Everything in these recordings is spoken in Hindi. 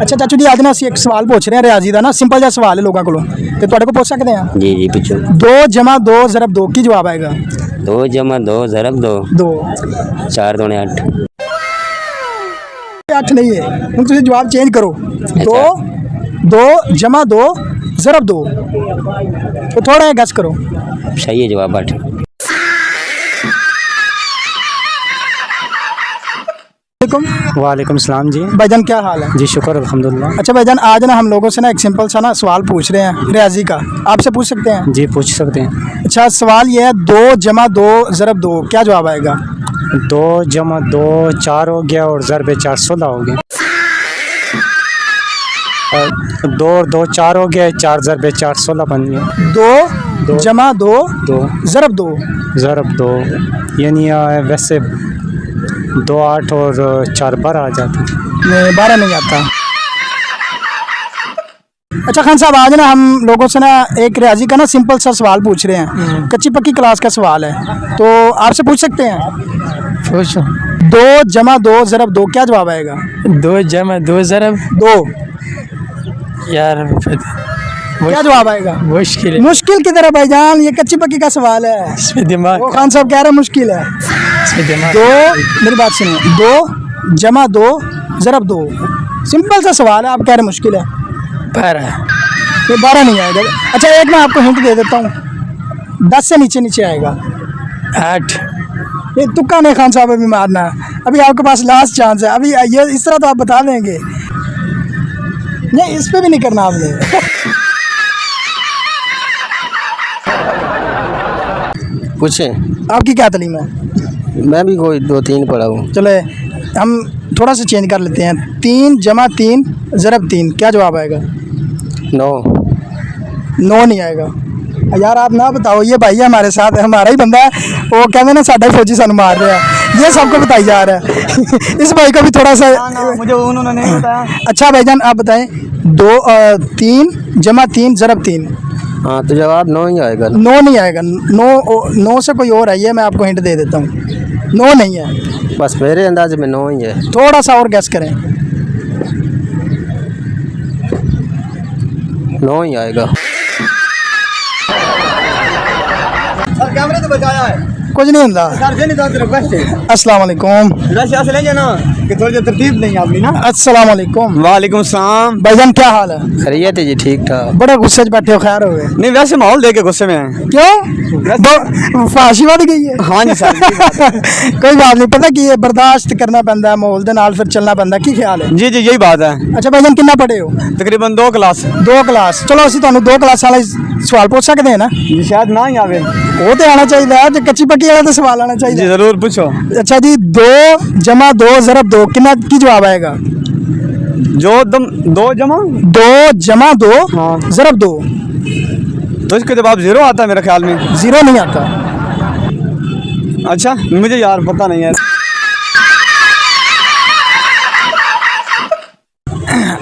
अच्छा चाचू जी आज ना ਅਸੀਂ ਇੱਕ ਸਵਾਲ ਪੁੱਛ ਰਹੇ ਹਾਂ ਰਿਆਜ਼ੀ ਦਾ ਨਾ ਸਿੰਪਲ ਜਿਹਾ ਸਵਾਲ ਹੈ ਲੋਕਾਂ ਕੋਲੋਂ ਤੇ ਤੁਹਾਡੇ ਕੋਲ ਪੁੱਛ ਸਕਦੇ ਹਾਂ जी जी पूछो। 2 जमा 2 ज़रब 2 ਕੀ ਜਵਾਬ ਆਏਗਾ 2 जमा 2 ज़रब 2 2 4 दूने 8। 8 नहीं है ਹੁਣ ਤੁਸੀਂ ਜਵਾਬ ਚੇਂਜ ਕਰੋ 2 2 जमा 2 ज़रब 2 तो थोड़ा गैस करो सही है जवाब 8। वालेकुम सलाम जी। भाईजान क्या हाल है जी शुक्र अल्हम्दुलिल्लाह। अच्छा भाईजान आज ना हम लोगों से ना एक सिंपल सा ना सवाल पूछ रहे हैं रियाजी का आपसे पूछ सकते हैं जी पूछ सकते हैं। अच्छा सवाल ये है 2 जमा 2 ज़रब 2 क्या जवाब आएगा 2 जमा 2 4 हो गया और ज़रब 4 16 हो गया। 2 और 2 4 हो गया 4 ज़रब 4 16 बन गया। 2 जमा 2 2 ज़रब 2 ज़रब 2 यानी वैसे 2 8 और 4 12 आ जाते। नहीं 12 नहीं आता। अच्छा खान साहब आज ना हम लोगों से ना एक रियाजी का ना सिंपल सा सवाल पूछ रहे हैं कच्ची पक्की क्लास का सवाल है तो आपसे पूछ सकते हैं पूछो। 2 जमा 2 ज़रब 2 क्या जवाब आएगा 2 जमा 2 ज़रब 2 यार क्या जवाब आएगा मुश्किल है, मुश्किल की तरह भाईजान ये कच्ची पक्की का सवाल है इसमें दिमाग वो खान साहब कह रहे हैं मुश्किल है इसमें दिमाग 2 मेरी बात सुनिए 2 जमा 2 ज़रब 2 सिंपल सा सवाल है आप कह रहे हैं मुश्किल है भर है। ये 12 नहीं आएगा। अच्छा एक मैं आपको हिंट दे देता हूँ 10 से नीचे नीचे आएगा 8 ये तुक्का नहीं खान साहब अभी मारना है अभी आपके पास लास्ट चांस है अभी ये इस तरह तो आप बता देंगे नहीं इस पे भी नहीं करना आपने पूछे आपकी क्या तालीम है मैं भी कोई 2-3 पढ़ा हूँ। चलो हम थोड़ा सा चेंज कर लेते हैं 3 जमा 3 ज़रब 3 क्या जवाब आएगा 9 9 नहीं आएगा यार आप ना बताओ ये भाई हमारे साथ है हमारा ही बंदा है वो कहते ना साडा फौजी सानू मार रहा है ये सबको बताई जा रहा है इस भाई को भी थोड़ा सा मुझे उन्होंने नहीं बताया। अच्छा भाईजान आप बताएं 3 जमा 3 ज़रब 3 हाँ तो जवाब 9 ही आएगा। 9 नहीं आएगा 9 से कोई और आई है मैं आपको हिंट दे देता हूँ 9 नहीं है बस मेरे अंदाजे में 9 ही है। थोड़ा सा और गैस करें 9 ही आएगा। कैमरे तो बचाया है कुछ नहीं होता अस्सलाम वालेकुम कि थोड़ी तरतीब नहीं आपने ना। अस्सलाम वालेकुम वालेकुम सलाम। भाईजान क्या हाल है खैरियत है जी ठीक ठाक। बड़ा गुस्से च बैठे हो खैर हो गए नहीं वैसे माहौल देख के गुस्से में है। क्यों फाशी बढ़ गई है हाँ जी सर कोई बात नहीं पता की बर्दाश्त करना पैंदा माहौल दे नाल फिर चलना पैंदा की ख्याल है जी जी यही बात है। अच्छा भाईजान कितना पढ़े हो तकरीबन 2 क्लास 2 क्लास चलो ਅਸੀਂ ਤੁਹਾਨੂੰ 2 क्लास वाला सवाल पूछ सकते हैं ना जी शायद ना ही आवे वो तो आना चाहिए जो कच्ची पक्की वाला तो सवाल आना जी चाहिए जरूर पूछो। अच्छा जी 2 जमा 2 ज़रब 2 कितना की जवाब आएगा जो दम 2 जमा 2 जमा 2 हाँ। ज़रब 2 तो इसका जवाब 0 आता है मेरे ख्याल में। 0 नहीं आता अच्छा मुझे यार पता नहीं है।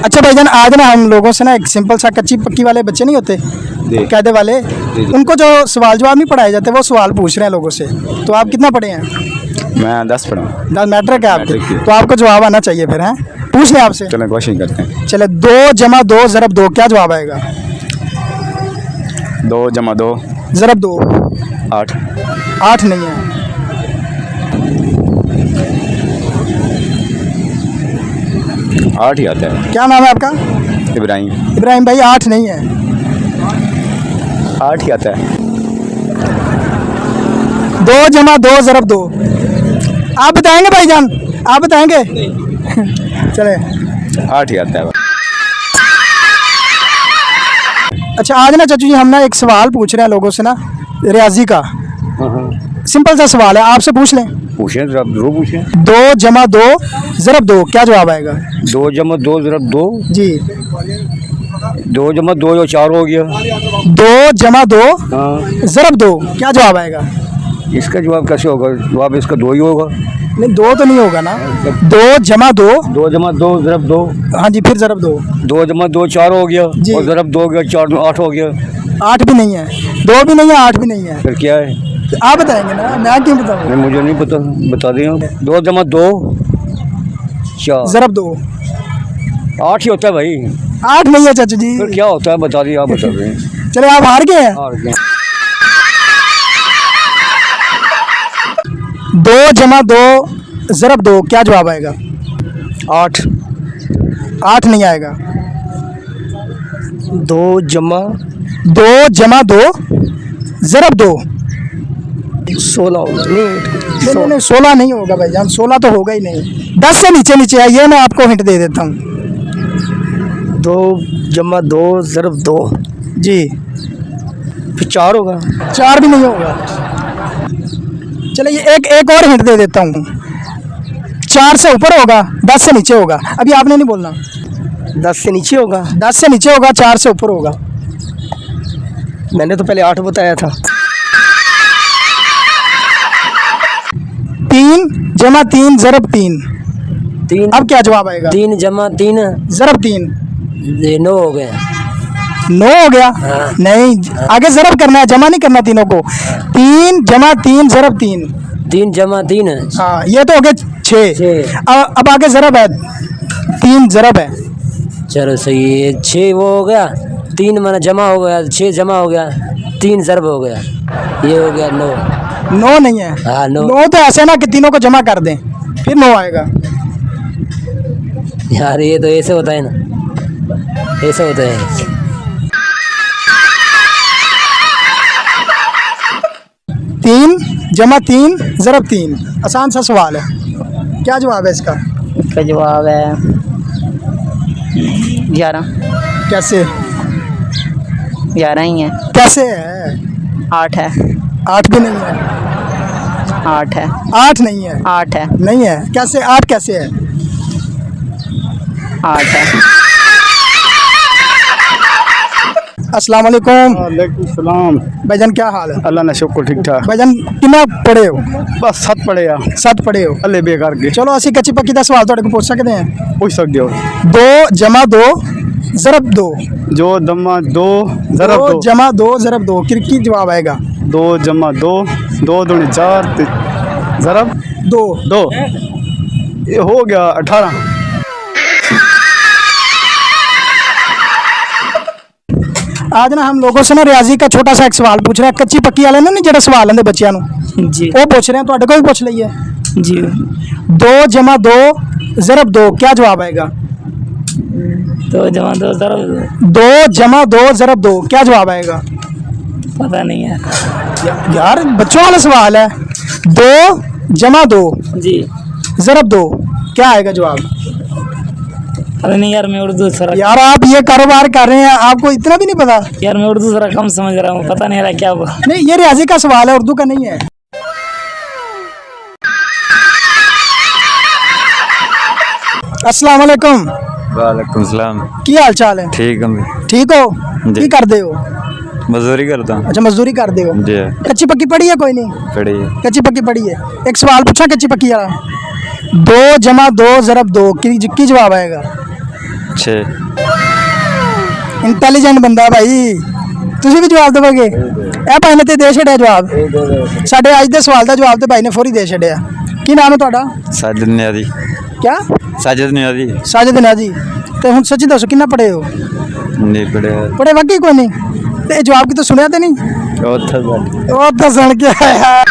अच्छा भाईजान आज ना हम लोगों से ना एक सिंपल सा कच्ची पक्की वाले बच्चे नहीं होते कायदे वाले उनको जो सवाल जवाब नहीं पढ़ाए जाते वो सवाल पूछ रहे हैं लोगों से तो आप कितना पढ़े हैं मैं 10 पढ़ा हूँ। 10 मैट्रिक है आपके मैट्रिक की। तो आपको जवाब आना चाहिए फिर हैं पूछ लें आपसे चलो कोशिश करते हैं। चले 2 जमा 2 ज़रब 2 क्या जवाब आएगा 2 जमा 2 ज़रब 2 8 8 नहीं है 8 ही आता है। क्या नाम है आपका इब्राहिम इब्राहिम भाई 8 नहीं है 8 ही आता है। 2 जमा 2 ज़रब 2 आप बताएंगे भाईजान आप बताएंगे चले 8 ही आता है। अच्छा आज ना चाचू जी हम ना एक सवाल पूछ रहे हैं लोगों से ना रियाजी का सिंपल सा सवाल है आपसे पूछ लें पूछें जरूर पूछें। 2 जमा 2 ज़रब 2 क्या जवाब आएगा 2 जमा 2 ज़रब 2 जी 2 जमा 2 जो 4 हो गया। 2 जमा 2 हाँ ज़रब 2 क्या जवाब आएगा इसका जवाब कैसे होगा जवाब इसका 2 ही होगा। नहीं 2 तो नहीं होगा ना 2 जमा 2 2 जमा 2 ज़रब 2 हाँ जी फिर ज़रब 2 2 जमा 2 4 हो गया जी। और ज़रब 2 हो गया 4 8 हो गया। 8 भी नहीं है 2 भी नहीं है 8 भी नहीं है फिर क्या है आप बताएंगे ना मैं क्यों बताऊँ नहीं मुझे नहीं पता बता दें 2 जमा 2 4 ज़रब 2 8 ही होता है भाई। 8 नहीं है चाचू जी। फिर क्या होता है बता दिए, आप बता दें। चले आप हार गए हैं। और क्या? 2 जमा 2 ज़रब 2 क्या जवाब आएगा? 8 8 नहीं आएगा। 2 जमा 2 जमा 2 ज़रब 2 16 नहीं 16 नहीं होगा भाईजान, 16 तो होगा ही नहीं। 10 से नीचे नीचे है, ये मैं आपको हिंट दे देता हूँ। 2 जमा 2 ज़रब 2 जी फिर 4 होगा। 4 भी नहीं होगा। चलिए एक और हिंट दे देता हूँ। 4 से ऊपर होगा, 10 से नीचे होगा। अभी आपने नहीं बोलना। 10 से नीचे होगा। 10 से नीचे होगा, 4 से ऊपर होगा। मैंने तो पहले 8 बताया था। 3 जमा 3 ज़रब 3 3 अब क्या जवाब आएगा? 3 जमा 3 ज़रब 3 ये 9 हो गया। 9 हो गया। हाँ। नहीं, आगे ज़रब करना है, जमा नहीं करना तीनों को। 3 जमा 3 ज़रब 3। 3 जमा 3 हाँ, ये तो हो गया 6। छः। अब आगे ज़रब है, 3 ज़रब है। चलो सही है। 6 वो हो गया, 3 माना जमा हो गया, 6 जमा हो गया, 3 ज़रब हो गया, ये हो गया 9। 9 नहीं है। हाँ 9। 9 तो ऐसे ना कि तीनों को जमा कर दें, फिर 9 आएगा। यार ये तो ऐसे होता है ना, ऐसे होता है। 3 जमा 3 ज़रब 3 आसान सा सवाल है, क्या जवाब है इसका? इसका जवाब है 11। कैसे 11 ही है। कैसे है? 8 है। 8 भी नहीं है। 8 है। 8 नहीं है। 8 है। नहीं है। कैसे 8 कैसे है? 8 है। अस्सलाम वालेकुम वालेकुम सलाम। भाईजान, क्या हाल है? अल्लाह ने शुक्र ठीक ठाक। भाईजान कितना पढ़े हो? बस 7 पढ़े आ 7 पढ़े हो। अल्ले बेकार के चलो ਅਸੀਂ ਕੱਚੀ ਪੱਕੀ ਦਾ ਸਵਾਲ ਤੁਹਾਡੇ ਕੋਲ ਪੁੱਛ ਸਕਦੇ ਹਾਂ। पूछ सकते हो। 2 जमा 2 ज़रब 2 जो जमा 2 ज़रब 2 जमा 2 ज़रब 2 की जवाब आएगा? 2 जमा 2 2 दूनी 4 ज़रब 2 2 ये हो गया 18। आज ना हम लोगों से ना रियाजी का छोटा सा एक सवाल पूछ रहे हैं। कच्ची पक्की वाले ने नहीं ਜਿਹੜਾ ਸਵਾਲ ਆਂਦੇ ਬੱਚਿਆਂ ਨੂੰ जी ਉਹ ਪੁੱਛ ਰਹੇ हैं, ਤੁਹਾਡੇ ਕੋਲ ਵੀ ਪੁੱਛ ਲਈਏ। जी 2 जमा 2 ज़रब 2 क्या जवाब आएगा? 2 जमा 2 ज़रब 2 जमा 2 ज़रब 2 क्या जवाब आएगा? पता नहीं है। यार बच्चों वाला सवाल है। 2 जमा 2 जी ज़रब 2 क्या आएगा जवाब? पता नहीं यार, मैं उर्दू थोड़ा यार आप ये कारोबार कर रहे हैं, आपको इतना भी नहीं पता? यार मैं उर्दू थोड़ा कम समझ रहा हूँ, पता नहीं रहा क्या हुआ। नहीं, ये रियाजी का सवाल है, उर्दू का नहीं है। अस्सलाम वालेकुम। वालेकुम सलाम। की हाल चाल है? ठीक है ठीक हो? जी। की करते हो? मजदूरी करता हूँ अच्छा, मजदूरी करते हो। जी कच्ची पक्की पढ़ी है? कोई नहीं, पढ़ी कच्ची पक्की पढ़ी है। एक सवाल पूछा कच्ची पक्की वाला। 2 जमा 2 ज़रब 2 की जवाब आएगा? 6 इंटेलिजेंट बंदा है भाई, ਤੁਸੀਂ ਵੀ ਜਵਾਬ ਦੇਵੋਗੇ? ਇਹ ਭਾਈ ਨੇ ਤੇ ਦੇ ਛੱਡਿਆ ਜਵਾਬ। ਸਾਡੇ ਅੱਜ ਦੇ ਸਵਾਲ ਦਾ ਜਵਾਬ ਤੇ ਭਾਈ ਨੇ ਫੌਰੀ ਦੇ ਛੱਡਿਆ। ਕੀ ਨਾਮ ਹੈ ਤੁਹਾਡਾ? साजिद नियाजी। क्या? साजिद नियाजी। ਸਾਜਿਦ ਨਿਆਜੀ। ਤੇ ਹੁਣ ਸੱਚੀ ਦੱਸੋ ਕਿੰਨਾ ਪੜ੍ਹੇ ਹੋ? नहीं पढ़े। ਪੜ੍ਹੇ ਵਾਕਈ ਕੋਈ ਨਹੀਂ? ਤੇ ਇਹ ਜਵਾਬ ਕਿਤੋਂ ਸੁਣਿਆ ਤੇ ਨਹੀਂ? चौथा ਉਹ ਤਾਂ ਸੁਣ ਕੇ ਆਇਆ।